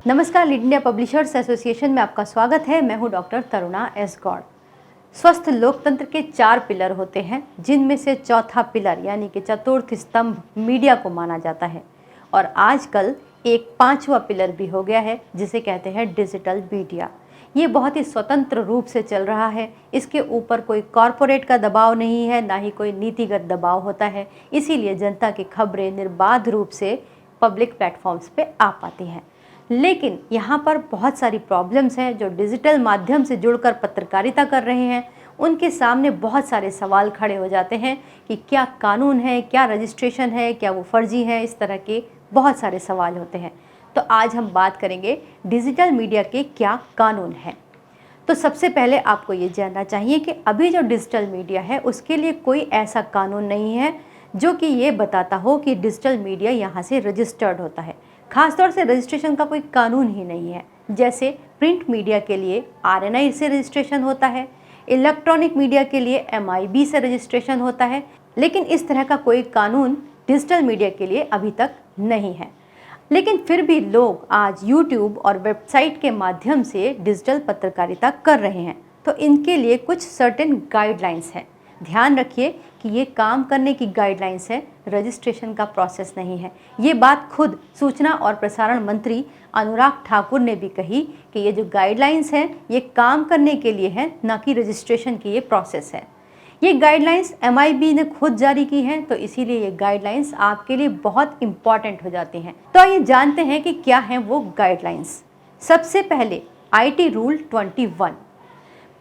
नमस्कार, lead India publishers association में आपका स्वागत है। मैं हूं डॉक्टर तरुणा एस गौड़। स्वस्थ लोकतंत्र के 4 पिलर होते हैं, जिनमें से चौथा पिलर यानी कि चतुर्थ स्तंभ मीडिया को माना जाता है। और आजकल एक 5वां पिलर भी हो गया है, जिसे कहते हैं डिजिटल मीडिया। ये बहुत ही स्वतंत्र रूप से चल रहा है। इसके ऊपर कोई कॉरपोरेट का दबाव नहीं है, ना ही कोई नीतिगत दबाव होता है। इसीलिए जनता की खबरें निर्बाध रूप से पब्लिक प्लेटफॉर्म्स पे आ पाती हैं। लेकिन यहाँ पर बहुत सारी प्रॉब्लम्स हैं। जो डिजिटल माध्यम से जुड़कर पत्रकारिता कर रहे हैं, उनके सामने बहुत सारे सवाल खड़े हो जाते हैं कि क्या कानून है, क्या रजिस्ट्रेशन है, क्या वो फर्जी है। इस तरह के बहुत सारे सवाल होते हैं। तो आज हम बात करेंगे डिजिटल मीडिया के क्या कानून हैं। तो सबसे पहले आपको ये जानना चाहिए कि अभी जो डिजिटल मीडिया है, उसके लिए कोई ऐसा कानून नहीं है जो कि ये बताता हो कि डिजिटल मीडिया यहाँ से रजिस्टर्ड होता है। खासतौर से रजिस्ट्रेशन का कोई कानून ही नहीं है। जैसे प्रिंट मीडिया के लिए आरएनआई से रजिस्ट्रेशन होता है, इलेक्ट्रॉनिक मीडिया के लिए एमआईबी से रजिस्ट्रेशन होता है, लेकिन इस तरह का कोई कानून डिजिटल मीडिया के लिए अभी तक नहीं है। लेकिन फिर भी लोग आज यूट्यूब और वेबसाइट के माध्यम से डिजिटल पत्रकारिता कर रहे हैं। तो इनके लिए कुछ सर्टेन गाइडलाइंस हैं। ध्यान रखिए कि ये काम करने की गाइडलाइंस है, रजिस्ट्रेशन का प्रोसेस नहीं है। ये बात खुद सूचना और प्रसारण मंत्री अनुराग ठाकुर ने भी कही कि ये जो गाइडलाइंस हैं, ये काम करने के लिए हैं, ना कि रजिस्ट्रेशन की ये प्रोसेस है। ये गाइडलाइंस एमआईबी ने खुद जारी की हैं, तो इसीलिए ये गाइडलाइंस आपके लिए बहुत इंपॉर्टेंट हो जाती हैं। तो आइए जानते हैं कि क्या हैं वो गाइडलाइंस। सबसे पहले आईटी रूल 21।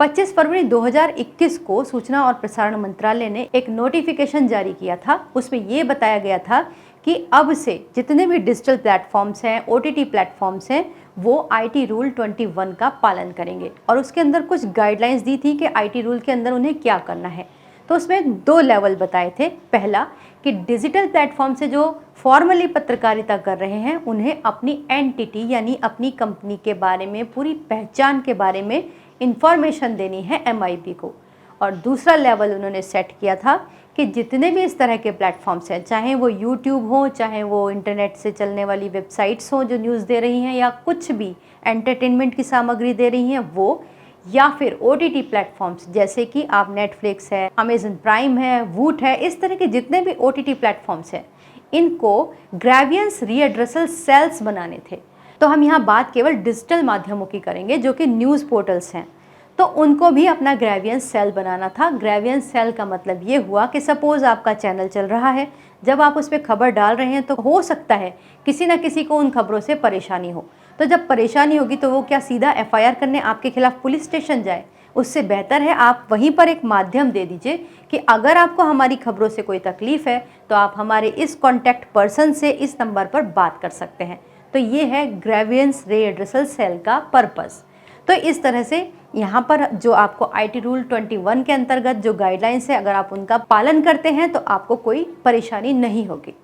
25 फरवरी 2021 को सूचना और प्रसारण मंत्रालय ने एक नोटिफिकेशन जारी किया था। उसमें ये बताया गया था कि अब से जितने भी डिजिटल प्लेटफॉर्म्स हैं, ओटीटी प्लेटफॉर्म्स हैं, वो आईटी रूल 21 का पालन करेंगे। और उसके अंदर कुछ गाइडलाइंस दी थी कि आईटी रूल के अंदर उन्हें क्या करना है। तो उसमें 2 लेवल बताए थे। पहला कि डिजिटल प्लेटफॉर्म से जो फॉर्मली पत्रकारिता कर रहे हैं, उन्हें अपनी एंटिटी यानी अपनी कंपनी के बारे में, पूरी पहचान के बारे में इंफॉर्मेशन देनी है एमआईबी को। और दूसरा लेवल उन्होंने सेट किया था कि जितने भी इस तरह के प्लेटफॉर्म्स हैं, चाहे वो यूट्यूब हो, चाहे वो इंटरनेट से चलने वाली वेबसाइट्स हों जो न्यूज़ दे रही हैं, या कुछ भी एंटरटेनमेंट की सामग्री दे रही हैं वो, या फिर ओटीटी प्लेटफॉर्म्स जैसे कि आप नेटफ्लिक्स है, अमेजन प्राइम है, वूट है, इस तरह के जितने भी ओटीटी प्लेटफॉर्म्स हैं, इनको ग्रेवियंस रीएड्रेसल सेल्स बनाने थे। तो हम यहाँ बात केवल डिजिटल माध्यमों की करेंगे, जो कि न्यूज़ पोर्टल्स हैं। तो उनको भी अपना ग्रेवियंस सेल बनाना था। ग्रेवियंस सेल का मतलब ये हुआ कि सपोज़ आपका चैनल चल रहा है, जब आप उस पर खबर डाल रहे हैं, तो हो सकता है किसी न किसी को उन खबरों से परेशानी हो। तो जब परेशानी होगी तो वो क्या सीधा एफआईआर करने आपके खिलाफ पुलिस स्टेशन जाए? उससे बेहतर है आप वहीं पर एक माध्यम दे दीजिए कि अगर आपको हमारी खबरों से कोई तकलीफ़ है, तो आप हमारे इस कॉन्टैक्ट पर्सन से इस नंबर पर बात कर सकते हैं। तो ये है ग्रेवियंस रीएड्रेसल सेल का पर्पस। तो इस तरह से यहाँ पर जो आपको आईटी रूल 21 के अंतर्गत जो गाइडलाइंस है, अगर आप उनका पालन करते हैं तो आपको कोई परेशानी नहीं होगी।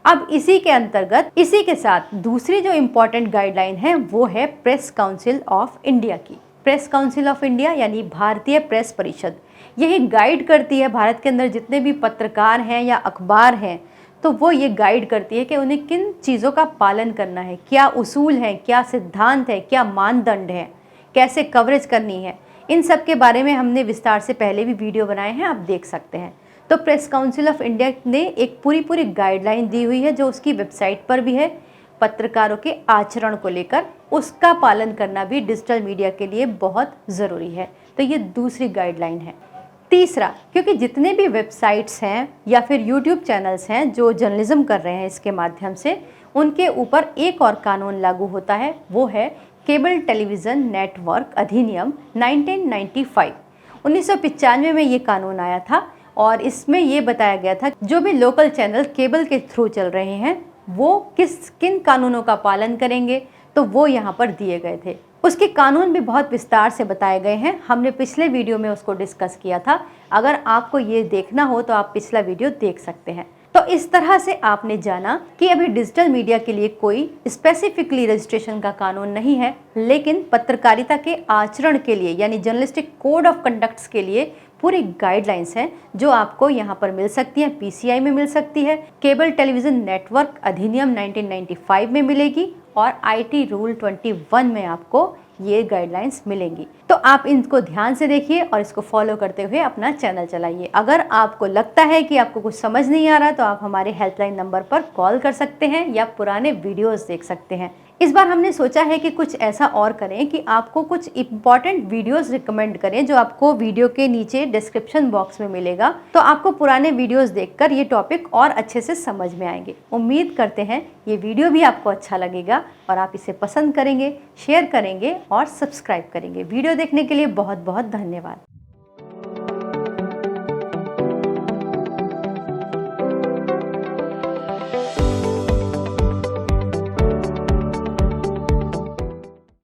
अब इसी के अंतर्गत इसी के साथ दूसरी जो इम्पॉर्टेंट गाइडलाइन है, वो है प्रेस काउंसिल ऑफ इंडिया की। प्रेस काउंसिल ऑफ इंडिया यानी भारतीय प्रेस परिषद, यही गाइड करती है भारत के अंदर जितने भी पत्रकार हैं या अखबार हैं, तो वो ये गाइड करती है कि उन्हें किन चीज़ों का पालन करना है, क्या उसूल है, क्या सिद्धांत है, क्या मानदंड है, कैसे कवरेज करनी है। इन सब के बारे में हमने विस्तार से पहले भी वीडियो बनाए हैं, आप देख सकते हैं। तो प्रेस काउंसिल ऑफ इंडिया ने एक पूरी गाइडलाइन दी हुई है, जो उसकी वेबसाइट पर भी है। पत्रकारों के आचरण को लेकर उसका पालन करना भी डिजिटल मीडिया के लिए बहुत ज़रूरी है। तो ये दूसरी गाइडलाइन है। तीसरा, क्योंकि जितने भी वेबसाइट्स हैं या फिर यूट्यूब चैनल्स हैं जो जर्नलिज्म कर रहे हैं इसके माध्यम से, उनके ऊपर एक और कानून लागू होता है। वो है केबल टेलीविज़न नेटवर्क अधिनियम 1995। 1995 में ये कानून आया था और इसमें ये बताया गया था जो भी लोकल चैनल केबल के थ्रू चल रहे हैं, वो किन कानूनों का पालन करेंगे, तो वो यहाँ पर दिए गए थे। उसके कानून भी बहुत विस्तार से बताए गए हैं। हमने पिछले वीडियो में उसको डिस्कस किया था। अगर आपको ये देखना हो तो आप पिछला वीडियो देख सकते हैं। तो इस तरह से आपने जाना कि अभी डिजिटल मीडिया के लिए कोई स्पेसिफिकली रजिस्ट्रेशन का कानून नहीं है, लेकिन पत्रकारिता के आचरण के लिए यानी जर्नलिस्टिक कोड ऑफ कंडक्ट्स के लिए पूरी गाइडलाइंस हैं, जो आपको यहाँ पर मिल सकती हैं। पीसीआई में मिल सकती है, केबल टेलीविज़न नेटवर्क अधिनियम 1995 में मिलेगी और IT रूल 21 में आपको ये गाइडलाइंस मिलेंगी। तो आप इनको ध्यान से देखिए और इसको फॉलो करते हुए अपना चैनल चलाइए। अगर आपको लगता है कि आपको कुछ समझ नहीं आ रहा तो आप हमारे हेल्पलाइन नंबर पर कॉल कर सकते हैं या पुराने वीडियोस देख सकते हैं। इस बार हमने सोचा है कि कुछ ऐसा और करें कि आपको कुछ इंपॉर्टेंट वीडियोस रिकमेंड करें जो आपको वीडियो के नीचे डिस्क्रिप्शन बॉक्स में मिलेगा। तो आपको पुराने वीडियोस देखकर ये टॉपिक और अच्छे से समझ में आएंगे। उम्मीद करते हैं ये वीडियो भी आपको अच्छा लगेगा और आप इसे पसंद करेंगे, शेयर करेंगे और सब्सक्राइब करेंगे। वीडियो देखने के लिए बहुत बहुत धन्यवाद।